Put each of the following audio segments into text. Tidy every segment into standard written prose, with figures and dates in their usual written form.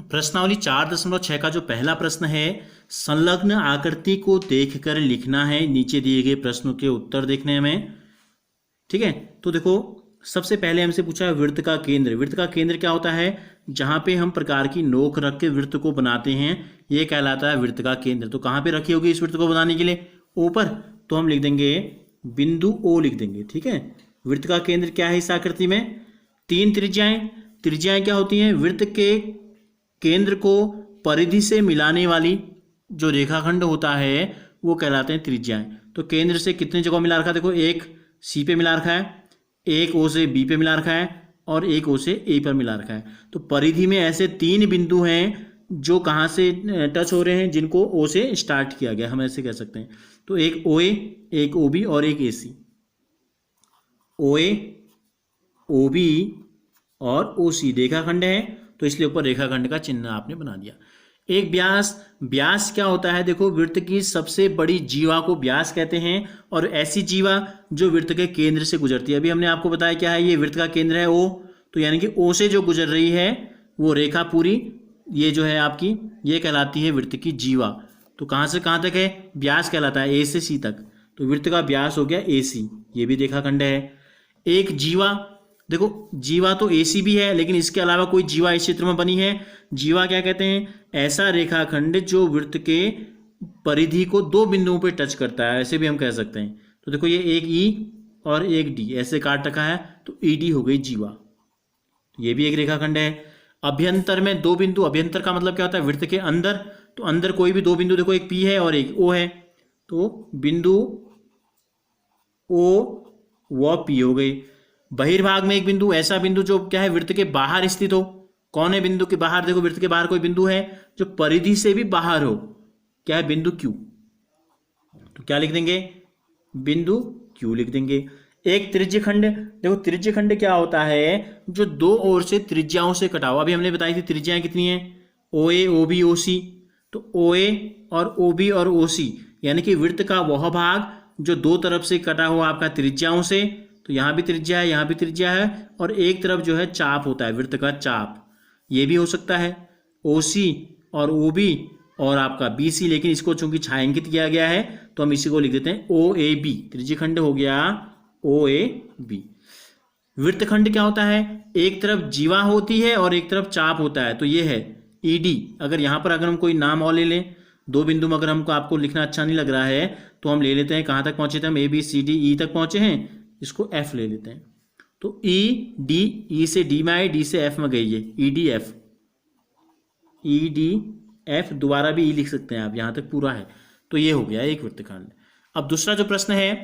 प्रश्नावली 4.6 का जो पहला प्रश्न है, संलग्न आकृति को देखकर लिखना है। नीचे दिए गए प्रश्नों के उत्तर देखने हमें। ठीक है, तो देखो सबसे पहले हमसे पूछा है वृत्त का केंद्र। वृत्त का केंद्र क्या होता है? जहां पे हम प्रकार की नोक रख के वृत्त को बनाते हैं, ये कहलाता है वृत्त का केंद्र। तो कहाँ पे रखी होगी इस वृत्त को बनाने के लिए? ऊपर। तो हम लिख देंगे बिंदु ओ लिख देंगे। ठीक है, वृत्त का केंद्र क्या है इस आकृति में? 3 त्रिज्याएं। त्रिज्याएं क्या होती हैं? वृत्त के केंद्र को परिधि से मिलाने वाली जो रेखाखंड होता है वो कहलाते हैं त्रिज्याएं। तो केंद्र से कितनी जगह मिला रखा है? देखो, एक सी पे मिला रखा है, एक ओ से बी पे मिला रखा है और एक ओ से ए पर मिला रखा है। तो परिधि में ऐसे 3 बिंदु हैं जो कहाँ से टच हो रहे हैं, जिनको ओ से स्टार्ट किया गया, हम ऐसे कह सकते हैं। तो एक ओ ए, एक ओ बी और एक ए सी। ओ ए, ओ बी और ओ सी रेखाखंड है, तो इसलिए ऊपर रेखाखंड का चिन्ह आपने बना दिया। एक व्यास। व्यास क्या होता है? देखो, वृत्त की सबसे बड़ी जीवा को व्यास कहते हैं, और ऐसी जीवा जो वृत्त के केंद्र से गुजरती है। अभी हमने आपको बताया क्या है, ये वृत्त का केंद्र है ओ, तो यानी कि ओ से जो गुजर रही है वो रेखा पूरी, ये जो है आपकी, ये कहलाती है वृत्त की जीवा। तो कहाँ से कहाँ तक है? व्यास कहलाता है ए से सी तक। तो वृत्त का व्यास हो गया ए सी, ये भी रेखाखंड है। एक जीवा। देखो, जीवा तो एसी भी है, लेकिन इसके अलावा कोई जीवा इस चित्र में बनी है। जीवा क्या कहते हैं? ऐसा रेखाखंड जो वृत्त के परिधि को 2 बिंदुओं पे टच करता है, ऐसे भी हम कह सकते हैं। तो देखो, ये एक ई और एक डी ऐसे काट रखा है, तो ईडी हो गई जीवा। ये भी एक रेखाखंड है। अभ्यंतर में 2 बिंदु। अभ्यंतर का मतलब क्या होता है? वृत्त के अंदर। तो अंदर कोई भी 2 बिंदु, देखो एक पी है और एक ओ है, तो बिंदु ओ व पी हो गई। बहिर्भाग में एक बिंदु, ऐसा बिंदु जो क्या है? वृत्त के बाहर स्थित हो। कौन है बिंदु के बाहर? देखो, वृत्त के बाहर कोई बिंदु है जो परिधि से भी बाहर हो, क्या है? बिंदु क्यू। तो क्या लिख देंगे? बिंदु क्यू लिख देंगे। एक त्रिज्यखंड। देखो, त्रिज्यखंड क्या होता है? जो 2 ओर से त्रिज्याओं से कटा हुआ। अभी हमने बताई थी त्रिज्याएं कितनी है? ओ ए, ओ बी, ओ सी। तो ओ ए और ओ बी और ओ सी, यानी कि वृत्त का वह भाग जो 2 तरफ से कटा हुआ आपका त्रिज्याओं से। तो यहाँ भी त्रिज्या है, यहाँ भी त्रिज्या है, और एक तरफ जो है चाप होता है, वृत्त का चाप। ये भी हो सकता है ओ सी और ओ बी और आपका बी सी, लेकिन इसको चूंकि छायांकित किया गया है तो हम इसी को लिख देते हैं ओ ए बी। त्रिज्यखंड हो गया ओ ए बी। वृत्तखंड क्या होता है? एक तरफ जीवा होती है और एक तरफ चाप होता है, तो ये है ई डी। अगर यहाँ पर अगर हम कोई नाम और ले लें, 2 बिंदु में अगर हमको आपको लिखना अच्छा नहीं लग रहा है तो हम ले लेते हैं, कहाँ तक पहुंचे थे हम? A B C D E तक पहुंचे हैं, इसको एफ ले लेते हैं। तो ई डी, ई से डी में आई, डी से एफ में गई है, E D F. E D F, दोबारा भी ई लिख सकते हैं आप, यहां तक पूरा है। तो ये हो गया एक वृत्तखंड। अब दूसरा जो प्रश्न है,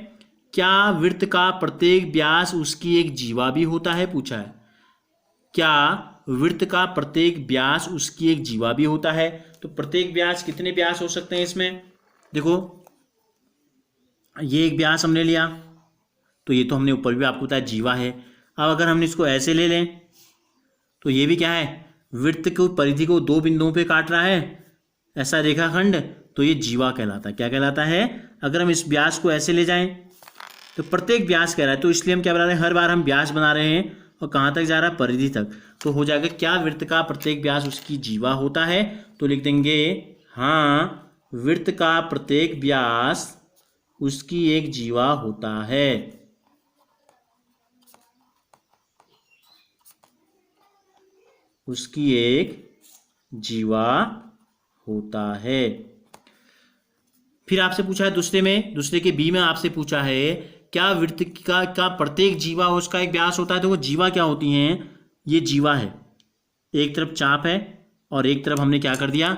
क्या वृत्त का प्रत्येक व्यास उसकी एक जीवा भी होता है? पूछा है। क्या वृत्त का प्रत्येक व्यास उसकी एक जीवा भी होता है? तो प्रत्येक व्यास, कितने व्यास हो सकते हैं इसमें? देखो, ये एक व्यास हमने लिया, तो ये तो हमने ऊपर भी आपको बताया जीवा है। अब अगर हमने इसको ऐसे ले लें तो ये भी क्या है? वृत्त की परिधि को 2 बिंदुओं पे काट रहा है, ऐसा रेखाखंड, तो ये जीवा कहलाता है। क्या कहलाता है? अगर हम इस व्यास को ऐसे ले जाएं तो प्रत्येक व्यास कह रहा है, तो इसलिए हम क्या बना रहे हैं? हर बार हम व्यास बना रहे हैं, और कहाँ तक जा रहा है? परिधि तक। तो हो जाएगा क्या वृत्त का प्रत्येक व्यास उसकी जीवा होता है? तो लिख देंगे हाँ, वृत्त का प्रत्येक व्यास उसकी एक जीवा होता है। उसकी एक जीवा होता है। फिर आपसे पूछा है दूसरे के बी में आपसे पूछा है, क्या वृत्त का प्रत्येक जीवा उसका एक व्यास होता है? तो वो जीवा क्या होती हैं? ये जीवा है, एक तरफ चाप है और एक तरफ हमने क्या कर दिया?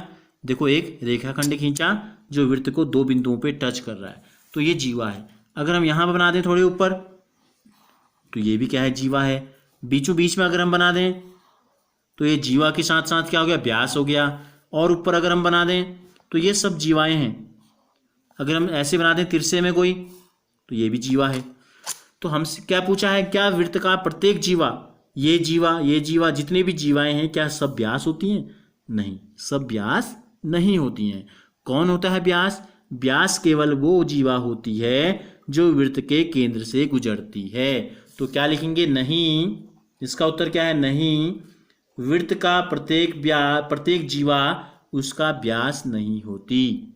देखो, एक रेखाखंड खींचा जो वृत्त को 2 बिंदुओं पे टच कर रहा है, तो ये जीवा है। अगर हम यहाँ पर बना दें थोड़े ऊपर, तो ये भी क्या है? जीवा है। बीचों बीच में अगर हम बना दें तो ये जीवा के साथ साथ क्या हो गया? व्यास हो गया। और ऊपर अगर हम बना दें तो ये सब जीवाएं हैं। अगर हम ऐसे बना दें तिरछे में कोई, तो ये भी जीवा है। तो हमसे क्या पूछा है? क्या वृत्त का प्रत्येक जीवा, ये जीवा, जितने भी जीवाएं हैं, क्या सब व्यास होती हैं? नहीं, सब व्यास नहीं होती हैं। कौन होता है व्यास? व्यास केवल वो जीवा होती है जो वृत्त के केंद्र से गुजरती है। तो क्या लिखेंगे? नहीं। इसका उत्तर क्या है? नहीं, वृत्त का प्रत्येक जीवा उसका व्यास नहीं होती।